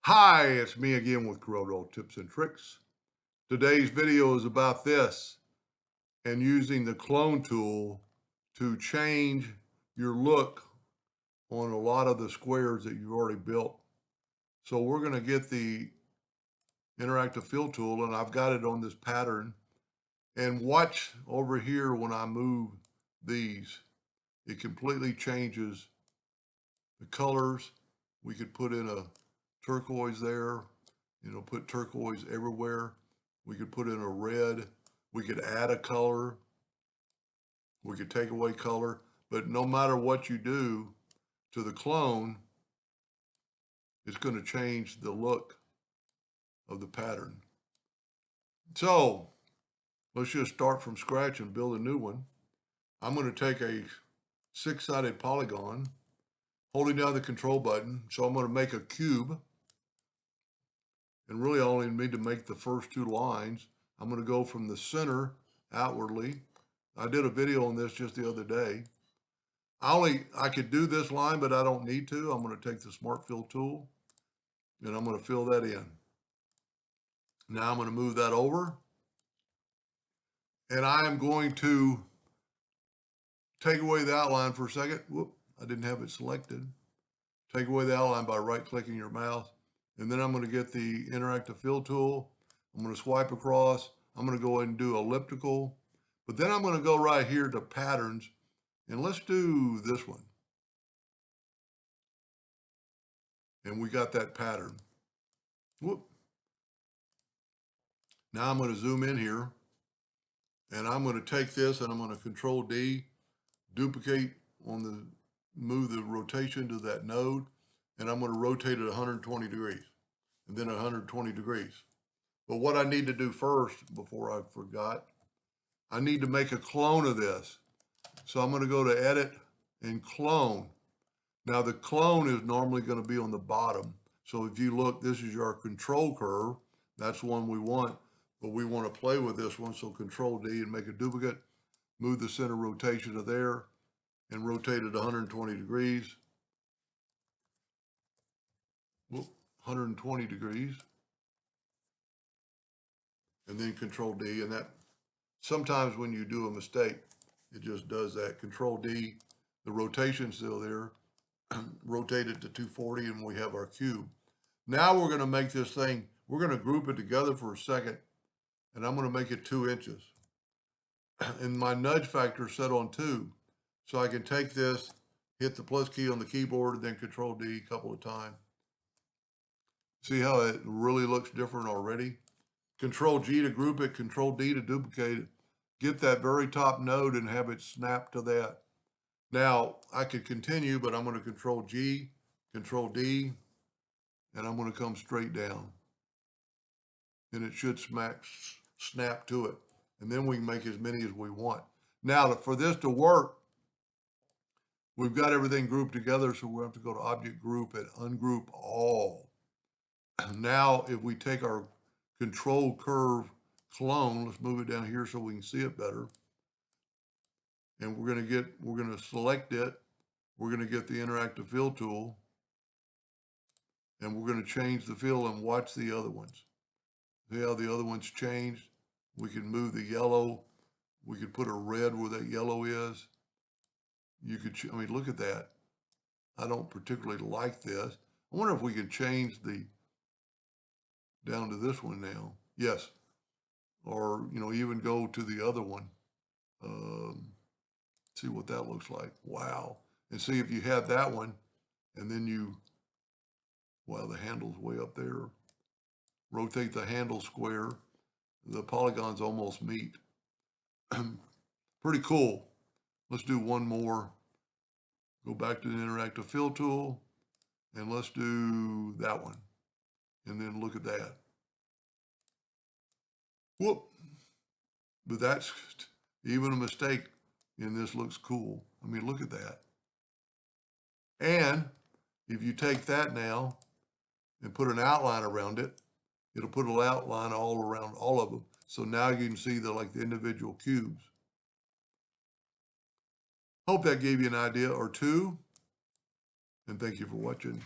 Hi, it's me again with Corel Tips and Tricks. Today's video is about this and using the clone tool to change your look on a lot of the squares that you've already built. So we're going to get the interactive fill tool, and I've got it on this pattern. And watch over here when I move these. It completely changes the colors. We could put in a turquoise there. Put turquoise everywhere. We could put in a red. We could add a color. We could take away color. But no matter what you do to the clone, it's going to change the look of the pattern. So let's just start from scratch and build a new one. I'm going to take a 6-sided polygon, holding down the control button. So I'm going to make a cube. And really I only need to make the first 2 lines. I'm going to go from the center outwardly. I did a video on this just the other day. I could do this line, but I don't need to. I'm going to take the Smart Fill tool and I'm going to fill that in. Now I'm going to move that over. And I am going to take away the outline for a second. Whoop, I didn't have it selected. Take away the outline by right-clicking your mouse. And then I'm going to get the interactive fill tool. I'm going to swipe across. I'm going to go ahead and do elliptical. But then I'm going to go right here to patterns. And let's do this one. And we got that pattern. Whoop. Now I'm going to zoom in here. And I'm going to take this and I'm going to Control D, duplicate move the rotation to that node. And I'm going to rotate it 120 degrees. And then 120 degrees. But what I need to do first, before I forgot, I need to make a clone of this. So I'm going to go to Edit and Clone. Now the clone is normally going to be on the bottom. So if you look, this is our control curve. That's the one we want, but we want to play with this one. So Control D and make a duplicate, move the center rotation to there and rotate it 120 degrees. Whoop, 120 degrees. And then Control D, and that sometimes when you do a mistake, it just does that. Control D, the rotation's still there. Rotate it to 240 and we have our cube. Now we're going to make this thing, we're going to group it together for a second, and I'm going to make it 2 inches. And my nudge factor is set on 2. So I can take this, hit the plus key on the keyboard, and then Control D a couple of times. See how it really looks different already? Control G to group it, Control D to duplicate it. Get that very top node and have it snap to that. Now, I could continue, but I'm going to Control G, Control D, and I'm going to come straight down. And it should snap to it. And then we can make as many as we want. Now, for this to work, we've got everything grouped together, so we have to go to Object Group and Ungroup All. Now, if we take our control curve clone, let's move it down here so we can see it better. And we're going to select it. We're going to get the interactive fill tool. And we're going to change the fill and watch the other ones. See how the other ones changed? We can move the yellow. We could put a red where that yellow is. You could, I mean, look at that. I don't particularly like this. I wonder if we could change down to this one now. Yes. Or, even go to the other one. See what that looks like. Wow. And see if you have that one and then wow, the handle's way up there. Rotate the handle square. The polygons almost meet. Pretty cool. Let's do one more. Go back to the interactive fill tool and let's do that one. And then look at that. Whoop. But that's even a mistake in this looks cool. I mean, look at that. And if you take that now and put an outline around it, it'll put an outline all around all of them. So now you can see the individual cubes. Hope that gave you an idea or two. And thank you for watching.